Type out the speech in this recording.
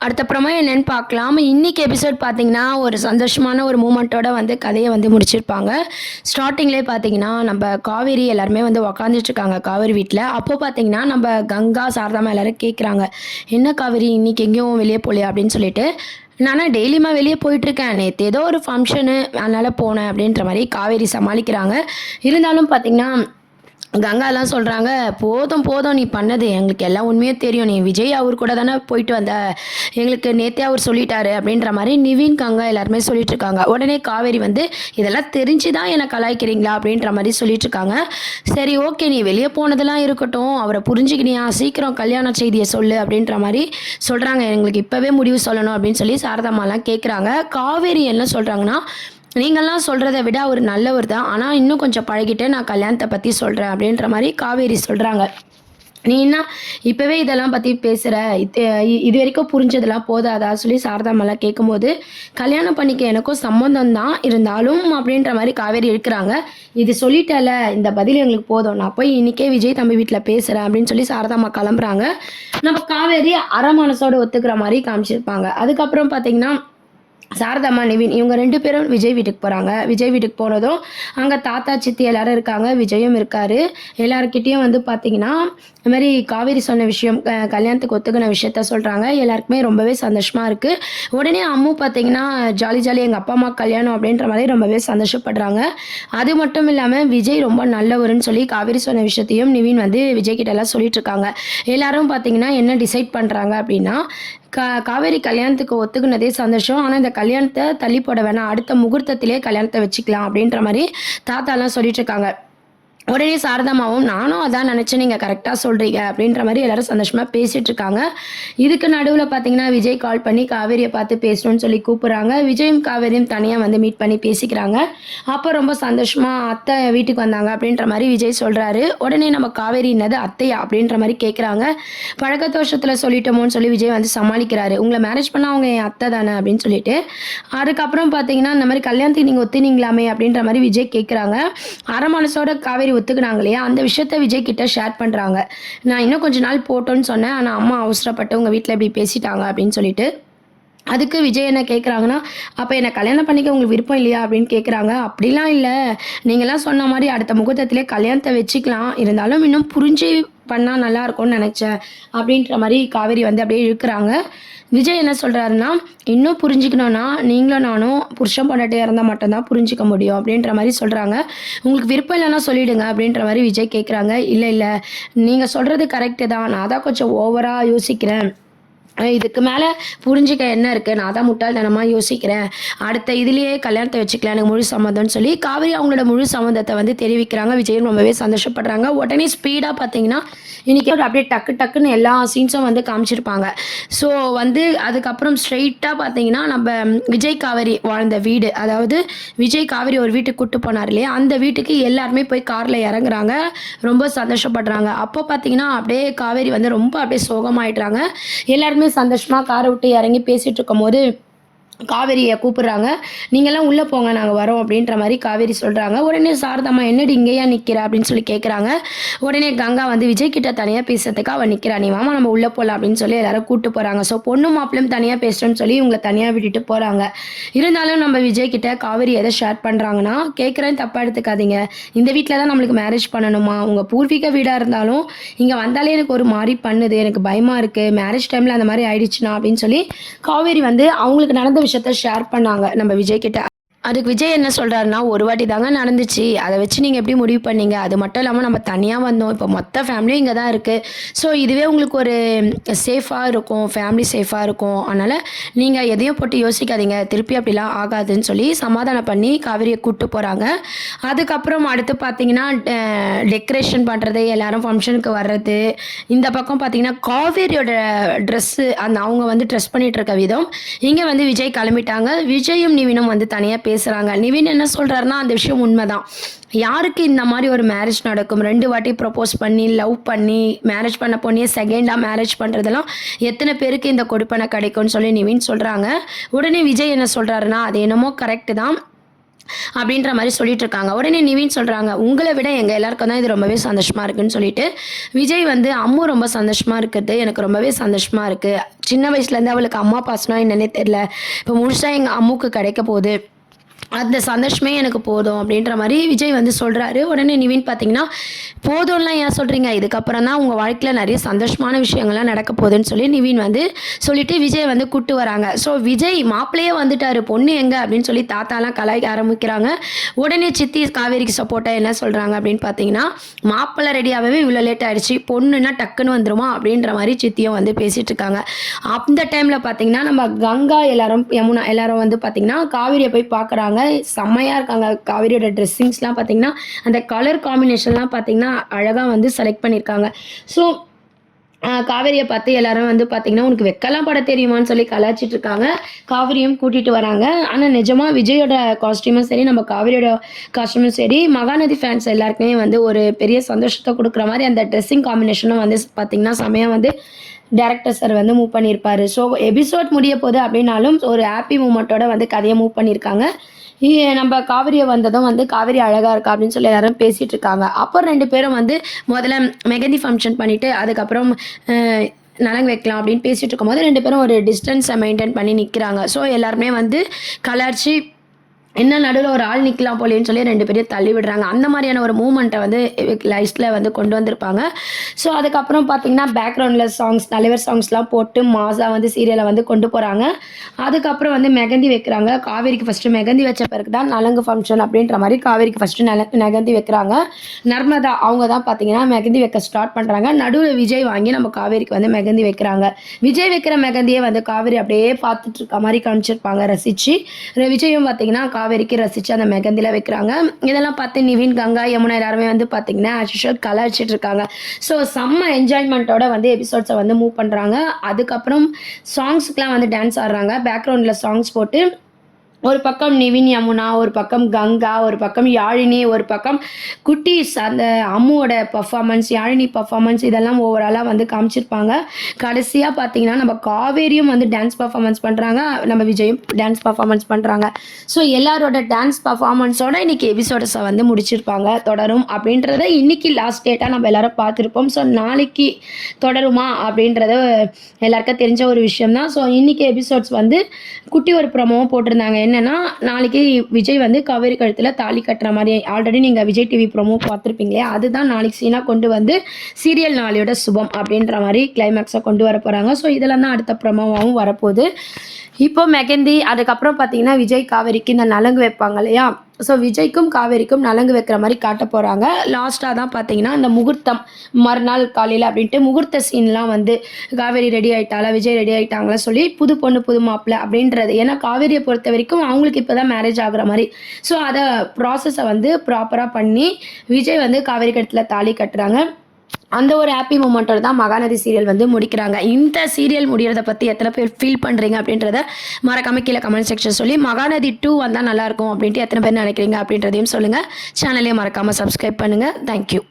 அடுத்தப்புறமா என்னன்னு பார்க்கலாம். இன்னைக்கு எபிசோட் பார்த்தீங்கன்னா, ஒரு சந்தோஷமான ஒரு மூமெண்ட்டோட வந்து கதைய வந்து முடிச்சிருப்பாங்க. ஸ்டார்ட்டிங்லேயே பார்த்தீங்கன்னா, நம்ப காவேரி எல்லாருமே வந்து உக்காந்துட்ருக்காங்க காவேரி வீட்ல. அப்போ பார்த்தீங்கன்னா, நம்ப கங்கா, சாரதாம்மா எல்லாரும் கேட்குறாங்க. "என்ன காவேரி இன்னைக்கு எங்கேயும் வெளிய போலயா?" அப்படின்னு சொல்லிட்டு. "நானா டெய்லியுமா வெளிய போயிட்டுருக்கேன். நேத்து ஏதோ ஒரு ஃபங்ஷனு அதனால போனேன்." அப்படின்ற மாரி காவேரி சமாளிக்கிறாங்க. இருந்தாலும் பார்த்தீங்கன்னா கங்காலாம் சொல்றாங்க, "போதும், போதும் நீ பண்ணது. எங்களுக்கு எல்லா உண்மையும் தெரியும். நீ விஜய் அவர் கூட தானே போயிட்டு வந்த. எங்களுக்கு நேத்தே அவர் சொல்லிட்டாரு." அப்படின்ற மாரி நிவின், கங்கா எல்லாருமே சொல்லிட்டுருக்காங்க. உடனே காவேரி வந்து, "இதெல்லாம் தெரிஞ்சு தான் என்ன கலாய்க்கிறீங்களா?" அப்படின்ற மாரி சொல்லிட்டுருக்காங்க. "சரி ஓகே. நீ வெளிய போனதெல்லாம் இருக்கட்டும். அவர புரிஞ்சுக்கினியா? சீக்கிரம் கல்யாண செய்திய சொல்லு." அப்படின்ற மாரி சொல்றாங்க. "எங்களுக்கு இப்பவே முடிவு சொல்லணும்." அப்படின்னு சொல்லி சாரதாம்மாலாம் கேட்குறாங்க. காவேரி என்ன சொல்றாங்கன்னா, "நீங்கலாம் சொல்றத விட அவரு நல்லவர் தான். ஆனா, இன்னும் கொஞ்சம் பழகிட்டு நான் கல்யாணத்த பத்தி சொல்றேன்." அப்படின்ற மாரி காவேரி சொல்றாங்க. "நீ என்ன இப்பவே இதெல்லாம் பத்தி பேசுற? இதுவரைக்கும் புரிஞ்சதெல்லாம் போதாதா?" சொல்லி சாரதாம்மாலாம் கேட்கும்போது, "கல்யாணம் பண்ணிக்க எனக்கும் சம்மந்தம் தான். இருந்தாலும்" அப்படின்ற மாரி காவேரி இழுக்குறாங்க. "இது சொல்லிட்டல்ல, இந்த பதில் எங்களுக்கு போதும். நான் போய் இன்னைக்கே விஜய் தம்பி வீட்ல பேசுறேன்." அப்படின்னு சொல்லி சாரதாம்மா கெளம்புறாங்க. நம்ம காவேரி அரை மனசோட ஒத்துக்கிற மாரி காமிச்சிருப்பாங்க. அதுக்கப்புறம் பார்த்தீங்கன்னா சாரதாம்மா, நிவின் இவங்க 2 பேரும் விஜய் வீட்டுக்கு போறாங்க. விஜய் வீட்டுக்கு போனதும், அங்க தாத்தா, சித்தி எல்லாரும் இருக்காங்க. விஜயும் இருக்காரு. எல்லார்கிட்டயும் வந்து பார்த்தீங்கன்னா, இந்த மாரி காவேரி சொன்ன விஷயம் கல்யாணத்துக்கு ஒத்துக்கின விஷயத்த சொல்றாங்க. எல்லாருக்குமே ரொம்பவே சந்தோஷமா இருக்கு. உடனே அம்மு பார்த்தீங்கன்னா, ஜாலி ஜாலியா எங்க அப்பா, அம்மாக்கு கல்யாணம் அப்படின்ற மாரி ரொம்பவே சந்தோஷப்படுறாங்க. அது மட்டும் இல்லாம விஜய் ரொம்ப நல்லவருன்னு சொல்லி காவேரி சொன்ன விஷயத்தையும் நிவின் வந்து விஜய் கிட்டலாம் சொல்லிட்டுருக்காங்க. எல்லாரும் பார்த்தீங்கன்னா, என்ன டிசைட் பண்றாங்க அப்படின்னா, காவேரி கல்யாணத்துக்கு ஒத்துக்கினதே சந்தோஷம். ஆனா, இந்த கல்யாணத்த தள்ளி போட வேணாம். அடுத்த முகூர்த்தத்திலேயே கல்யாணத்த வச்சுக்கலாம் அப்படின்ற மாரி தாத்தாலாம் சொல்லிட்டுருக்காங்க. உடனே சாரதாம்மாவும், "நானும் அதான் நெனச்சேன். நீங்க கரெக்ட்டா சொல்றீங்க." அப்படின்ற மாரி எல்லாரும் சந்தோஷமா பேசிட்டுருக்காங்க. இதுக்கு நடுவுல பார்த்தீங்கன்னா, விஜய் கால் பண்ணி காவேரிய பார்த்து பேசணும்னு சொல்லி கூப்பிடுறாங்க. விஜயும், காவேரியும் தனியா வந்து மீட் பண்ணி பேசிக்கிறாங்க. அப்ப ரொம்ப சந்தோஷமா, "அத்தை வீட்டுக்கு வந்தாங்க." அப்படின்ற மாரி விஜய் சொல்றாரு. உடனே நம்ம காவேரி, "என்னது அத்தையா?" அப்படின்ற மாரி கேட்குறாங்க. பழக்க தோஷத்துல சொல்லிட்டோமோன்னு சொல்லி விஜய் வந்து சமாளிக்கிறாரு. "உங்கள மேரேஜ் பண்ணா அவங்க என் அத்தை தானே." அப்படின்னு சொல்லிட்டு. அதுக்கப்புறம் பார்த்தீங்கன்னா, இந்த மாரி "கல்யாணத்துக்கு நீங்க ஒத்துனீங்களாமே?" அப்படின்ற மாரி விஜய் கேட்குறாங்க. அரை மனசோட காவேரி ஒத்துக்கினாங்க இல்லையா? அந்த விஷயத்த விஜய் கிட்ட ஷேர் பண்றாங்க. "நான் இன்னும் கொஞ்ச நாள் போட்டோன்னு சொன்னேன். ஆனா அம்மா அவசரப்பட்டு உங்க வீட்ல இப்படி பேசிட்டாங்க." அப்படின்னு சொல்லிட்டு. அதுக்கு விஜய் என்ன கேட்குறாங்கன்னா, "அப்ப என்ன கல்யாணம் பண்ணிக்க உங்களுக்கு விருப்பம் இல்லையா?" அப்படின்னு கேட்குறாங்க. "அப்படிலாம் இல்ல. நீங்கலாம் சொன்ன மாரி அடுத்த முகூர்த்தத்திலே கல்யாணத்த வச்சுக்கலாம். இருந்தாலும் இன்னும் புரிஞ்சு பண்ணா நல்லாருக்கும்னு நெனச்சேன்." அப்படின்ற மாரி காவேரி வந்து அப்படியே இழுக்குறாங்க. விஜய் என்ன சொல்றாருன்னா, "இன்னும் புரிஞ்சுக்கணும்னா, நீங்களும் நானும் புருஷன் பொண்டாட்டியா இருந்தா மட்டும் தான் புரிஞ்சுக்க முடியும்." அப்படின்ற மாரி சொல்றாங்க. "உங்களுக்கு விருப்பம் இல்லன்னா சொல்லிடுங்க." அப்படின்ற மாரி விஜய் கேட்குறாங்க. "இல்ல, இல்ல. நீங்க சொல்றது கரெக்ட்டு தான். நான் தான் கொஞ்சம் ஓவரா யோசிக்கிறேன். இதுக்கு மேல புரிஞ்சுக்க என்ன இருக்கு? நான் தான் முட்டாள்தனமா யோசிக்கிறேன். அடுத்த இதுலயே கல்யாணத்த வச்சுக்கலாம். எனக்கு முழு சம்மதம்ன்னு" சொல்லி காவேரி அவங்களோட முழு சம்மதத்த வந்து தெரிவிக்கிறாங்க. விஜயும் ரொம்பவே சந்தோஷப்படுறாங்க. உடனே ஸ்பீடா பார்த்தீங்கன்னா, இன்னைக்கு அப்படியே டக்கு டக்குன்னு எல்லா சீன்ஸும் வந்து காமிச்சிருப்பாங்க. ஸோ வந்து அதுக்கப்புறம் ஸ்ட்ரெயிட்டா பார்த்தீங்கன்னா, நம்ப விஜய், காவேரி வாழ்ந்த வீடு. அதாவது விஜய் காவேரி ஒரு வீட்டுக்கு கூட்டு போனார் இல்லையா? அந்த வீட்டுக்கு எல்லாருமே போய் கார்ல இறங்குறாங்க. ரொம்ப சந்தோஷப்படுறாங்க. அப்போ பார்த்தீங்கன்னா, அப்படியே காவேரி வந்து ரொம்ப அப்படியே சோகமாயிடுறாங்க. எல்லாருமே சந்தோஷமா கார விட்டு இறங்கி பேசிட்டு இருக்கும்போது, காவேரிய கூப்பிடுறாங்க. "நீங்கலாம் உள்ள போங்க. நாங்க வரோம்." அப்படின்ற மாரி காவேரி சொல்றாங்க. உடனே சாரதாம்மா, "என்னடி இங்க ஏன் நிக்கிற?" அப்படின்னு சொல்லி கேட்குறாங்க. உடனே கங்கா வந்து விஜய் கிட்ட தனியா பேசுறதுக்கு அவ நிக்கிறா. "நீ வாம்மா நம்ம உள்ள போலாம்." அப்படின்னு சொல்லி எல்லாரும் கூட்டு போறாங்க. ஸோ பொண்ணும் மாப்பிள்ளையும் தனியா பேசுறோம்ன்னு சொல்லி இவங்கள தனியா விட்டுட்டு போறாங்க. இருந்தாலும் நம்ம விஜய் கிட்ட காவேரி எத ஷேர் பண்றாங்கன்னா, "கேட்குறேன் தப்பா எடுத்துக்காதீங்க. இந்த வீட்ல தான் நம்மளுக்கு மேரேஜ் பண்ணணுமா? உங்க பூர்வீக வீடா இருந்தாலும், இங்க வந்தாலே எனக்கு ஒரு மாரி பண்ணுது. எனக்கு பயமா இருக்கு. மேரேஜ் டைம்ல அந்த மாரி ஆயிடுச்சுனா." அப்படின்னு சொல்லி காவேரி வந்து அவங்களுக்கு நடந்த விஷயத்த ஷேர் பண்ணாங்க நம்ம விஜய் கிட்ட. அதுக்கு விஜய் என்ன சொல்றாருன்னா, "ஒரு வாட்டி தாங்க நடந்துச்சு. அத வச்சு நீங்க எப்படி முடிவு பண்ணீங்க? அது மட்டும் இல்லாம நம்ம தனியா வந்தோம். இப்போ மொத்த ஃபேமிலியும் இங்க தான் இருக்கு. ஸோ இதுவே உங்களுக்கு ஒரு சேஃபா இருக்கும். ஃபேமிலி சேஃபா இருக்கும். அதனால நீங்க எதையும் போட்டு யோசிக்காதீங்க. திருப்பி அப்படிலாம் ஆகாதுன்னு" சொல்லி சமாதானம் பண்ணி காவேரிய கூட்டு போறாங்க. அதுக்கப்புறம் அடுத்து பார்த்தீங்கன்னா, டெக்கரேஷன் பண்றது, எல்லாரும் ஃபங்ஷனுக்கு வர்றது. இந்த பக்கம் பார்த்தீங்கன்னா, காவேரியோட ட்ரெஸ்ஸு அவங்க வந்து ட்ரெஸ் பண்ணிட்டு இருக்க விதம். இங்க வந்து விஜய் கிளம்பிட்டாங்க. விஜயும், நிவினும் வந்து தனியா பேசுறாங்க. நிவின் என்ன சொல்றாருன்னா, அந்த விஷயம் உண்மதான். யாருக்கு இந்த மாரி ஒரு மேரேஜ் நடக்கும்? 2 வாட்டி ப்ரப்போஸ் பண்ணி, லவ் பண்ணி, மேரேஜ் பண்ண பொண்ணையே செகண்டா மேரேஜ் பண்றதெல்லாம் எத்தன பேருக்கு இந்த கொடுப்பன கிடைக்கும்னு சொல்லி நிவின் சொல்றாங்க. உடனே விஜய் என்ன சொல்றாருன்னா, "அது என்னமோ கரெக்ட்டு தான். அப்படின்ற மாதிரி சொல்லிட்டு இருக்காங்க. உடனே நிவின் சொல்கிறாங்க, உங்களை விட எங்கள் எல்லாருக்கும் தான் இது ரொம்பவே சந்தோஷமாக இருக்குன்னு சொல்லிட்டு விஜய் வந்து அம்மு ரொம்ப சந்தோஷமாக இருக்கிறது எனக்கு ரொம்பவே சந்தோஷமாக இருக்குது. சின்ன வயசுலேருந்து அவளுக்கு அம்மா பாசனம் என்னன்னே தெரில, இப்போ முழுசாக எங்கள் அம்முக்கு கிடைக்க போகுது, அந்த சந்தோஷமே எனக்கு போதும் அப்படின்ற மாதிரி விஜய் வந்து சொல்கிறாரு. உடனே நிவின் பார்த்தீங்கன்னா, போதும்லாம் ஏன் சொல்கிறீங்க, இதுக்கப்புறம் தான் உங்கள் வாழ்க்கையில் நிறைய சந்தோஷமான விஷயங்கள்லாம் நடக்க போகுதுன்னு சொல்லி நிவின் வந்து சொல்லிவிட்டு விஜய் வந்து கூப்பிட்டு வராங்க. ஸோ விஜய் மாப்பிள்ளையே வந்துட்டார், பொண்ணு எங்கே அப்படின்னு சொல்லி தாத்தாலாம் கலாய்க்க ஆரம்பிக்கிறாங்க. உடனே சித்தி காவேரிக்கு சப்போர்ட்டாக என்ன சொல்கிறாங்க அப்படின்னு பார்த்தீங்கன்னா, மாப்பிள்ளை ரெடியாகவே இவ்வளோ லேட் ஆகிடுச்சு, பொண்ணுன்னா டக்குன்னு வந்துருமா அப்படின்ற மாதிரி சித்தியும் வந்து பேசிகிட்டு இருக்காங்க. அந்த டைமில் பார்த்தீங்கன்னா நம்ம கங்கா எல்லாரும் யமுனா எல்லாரும் வந்து பார்த்திங்கன்னா காவேரியை போய் பார்க்குறாங்க. செம்மையாக இருக்காங்க. காவேரியோட ட்ரெஸ்ஸிங்ஸ்லாம் பார்த்தீங்கன்னா அந்த கலர் காம்பினேஷன்லாம் பார்த்தீங்கன்னா அழகாக வந்து செலக்ட் பண்ணியிருக்காங்க. ஸோ காவேரியை பார்த்து எல்லாரும் வந்து பார்த்தீங்கன்னா, உனக்கு வெக்கலாம் பட தெரியுமான்னு சொல்லி கலாய்ச்சிட்டு இருக்காங்க. காவேரியும் கூட்டிகிட்டு வராங்க. ஆனால் நிஜமாக விஜயோட காஸ்டியூமும் சரி, நம்ம காவேரியோட காஸ்டியூமும் சரி, மகாநதி ஃபேன்ஸ் எல்லாருக்குமே வந்து ஒரு பெரிய சந்தோஷத்தை கொடுக்குற மாதிரி அந்த ட்ரெஸ்ஸிங் காம்பினேஷனும் வந்து பார்த்திங்கன்னா செம்மையாக வந்து டேரக்டர் சார் வந்து மூவ் பண்ணியிருப்பார். ஸோ எபிசோட் முடிய போகுது அப்படின்னாலும் ஒரு ஹாப்பி மூமெண்ட்டோட வந்து கதையை மூவ் பண்ணியிருக்காங்க. நம்ம காவேரியை வந்ததும் வந்து காவேரி அழகாக இருக்கா அப்படின்னு சொல்லி எல்லாரும் பேசிகிட்டு இருக்காங்க. அப்புறம் 2 பேரும் வந்து முதல்ல மெஹந்தி ஃபங்க்ஷன் பண்ணிவிட்டு அதுக்கப்புறம் நலங்கு வைக்கலாம் அப்படின்னு பேசிகிட்டு இருக்கும்போது 2 பேரும் ஒரு டிஸ்டன்ஸை மெயின்டைன் பண்ணி நிற்கிறாங்க. ஸோ எல்லாருமே வந்து கலர்ச்சி என்ன நடுவில் ஒரு ஆள் நிற்கலாம் போலேன்னு சொல்லி 2 பேரையும் தள்ளி விடுறாங்க. அந்த மாதிரியான ஒரு மூமெண்ட்டை வந்து லைஃப்பில் வந்து கொண்டு வந்திருப்பாங்க. ஸோ அதுக்கப்புறம் பார்த்திங்கன்னா பேக்ரவுண்டில் சாங்ஸ் தலைவர் சாங்ஸ்லாம் போட்டு மாஸாக வந்து சீரியலை வந்து கொண்டு போகிறாங்க. அதுக்கப்புறம் வந்து மெஹந்தி வைக்கிறாங்க. காவேரிக்கு ஃபஸ்ட்டு மெஹந்தி வச்ச பிறகு தான் நலங்கு ஃபங்க்ஷன் அப்படின்ற மாதிரி காவேரிக்கு ஃபஸ்ட்டு மெஹந்தி வைக்கிறாங்க. நர்மதா அவங்க தான் பார்த்திங்கன்னா மெஹந்தி வைக்க ஸ்டார்ட் பண்ணுறாங்க. நடுவில் விஜய் வாங்கி நம்ம காவேரிக்கு வந்து மெஹந்தி வைக்கிறாங்க. விஜய் வைக்கிற மெஹந்தியை வந்து காவேரி அப்படியே பார்த்துட்டு இருக்க மாதிரி காமிச்சிருப்பாங்க ரசித்து. விஜயும் பார்த்திங்கன்னா காவேரிக்கு ரசித்து அந்த மெஹந்தியில் வைக்கிறாங்க. இதெல்லாம் பார்த்து நிவின், கங்கா, யமுனா எல்லாருமே வந்து பார்த்திங்கன்னா ஆஷுஷல் கலாய்ச்சிட்டு இருக்காங்க. ஸோ செம்ம என்ஜாய்மெண்ட்டோட வந்து எபிசோட்ஸை வந்து மூவ் பண்ணுறாங்க. அதுக்கப்புறம் சாங்ஸுக்கெலாம் வந்து டான்ஸ் ஆடுறாங்க. பேக்ரவுண்டில் சாங்ஸ் போட்டு ஒரு பக்கம் நிவின், யமுனா, ஒரு பக்கம் கங்கா, ஒரு பக்கம் யாழினி, ஒரு பக்கம் குட்டீஸ் அந்த அம்முவோட பர்ஃபார்மன்ஸ், யாழினி பர்ஃபார்மன்ஸ் இதெல்லாம் ஓவராலாக வந்து காமிச்சிருப்பாங்க. கடைசியாக பார்த்தீங்கன்னா நம்ம காவேரியும் வந்து டான்ஸ் பர்ஃபார்மன்ஸ் பண்ணுறாங்க, நம்ம விஜயும் டான்ஸ் பர்ஃபார்மன்ஸ் பண்ணுறாங்க. ஸோ எல்லாரோட டான்ஸ் பர்ஃபார்மன்ஸோட இன்றைக்கி எபிசோட்ஸை வந்து முடிச்சிருப்பாங்க. தொடரும் அப்படின்றத இன்றைக்கி லாஸ்ட் டேட்டாக நம்ம எல்லோரும் பார்த்துருப்போம். ஸோ நாளைக்கு தொடருமா அப்படின்றத எல்லாருக்கும் தெரிஞ்ச ஒரு விஷயம்தான். ஸோ இன்றைக்கி எபிசோட்ஸ் வந்து குட்டி ஒரு ப்ரோமோவும் போட்டிருந்தாங்க. என்னன்னா நாளைக்கு விஜய் வந்து காவேரி கழுத்தில் தாலி கட்டுற மாதிரி ஆல்ரெடி நீங்கள் விஜய் டிவி ப்ரோமோ பார்த்துருப்பீங்களே, அதுதான் நாளைக்கு சீனாக கொண்டு வந்து சீரியல் நாளையோட சுபம் அப்படின்ற மாதிரி கிளைமேக்ஸை கொண்டு வர போகிறாங்க. ஸோ இதெல்லாம் தான் அடுத்த ப்ரோமோவாகவும் வரப்போகுது. இப்போ மெஹந்தி அதுக்கப்புறம் பார்த்தீங்கன்னா விஜய் காவேரிக்கு இந்த நலங்கு வைப்பாங்க இல்லையா, ஸோ விஜய்க்கும் காவேரிக்கும் நலங்கு வைக்கிற மாதிரி காட்ட போகிறாங்க. லாஸ்ட்டாக தான் பார்த்தீங்கன்னா இந்த முகூர்த்தம் மறுநாள் காலையில் அப்படின்ட்டு முகூர்த்த சீன்லாம் வந்து காவேரி ரெடி ஆகிட்டாளா, விஜய் ரெடி ஆகிட்டாங்களா சொல்லி புது பொண்ணு புது மாப்பிள்ளை அப்படின்றது. ஏன்னா காவேரியை பொறுத்த வரைக்கும் அவங்களுக்கு இப்போ தான் மேரேஜ் ஆகுற மாதிரி. ஸோ அதை ப்ராசஸை வந்து ப்ராப்பராக பண்ணி விஜய் வந்து காவேரி கழுத்தில் தாலி கட்டுறாங்க. அந்த ஒரு ஹாப்பி மூமெண்ட்டோட தான் மகாநதி சீரியல் வந்து முடிக்கிறாங்க. இந்த சீரியல் முடிகிறத பற்றி எத்தனை பேர் ஃபீல் பண்ணுறீங்க அப்படின்றத மறக்காம கீழே கமெண்ட் செக்ஷன் சொல்லி, மகாநதி 2 வந்தால் நல்லாயிருக்கும் அப்படின்ட்டு எத்தனை பேர் நினைக்கிறீங்க அப்படின்றதையும் சொல்லுங்கள். சேனலையும் மறக்காமல் சப்ஸ்கிரைப் பண்ணுங்கள். தேங்க்யூ.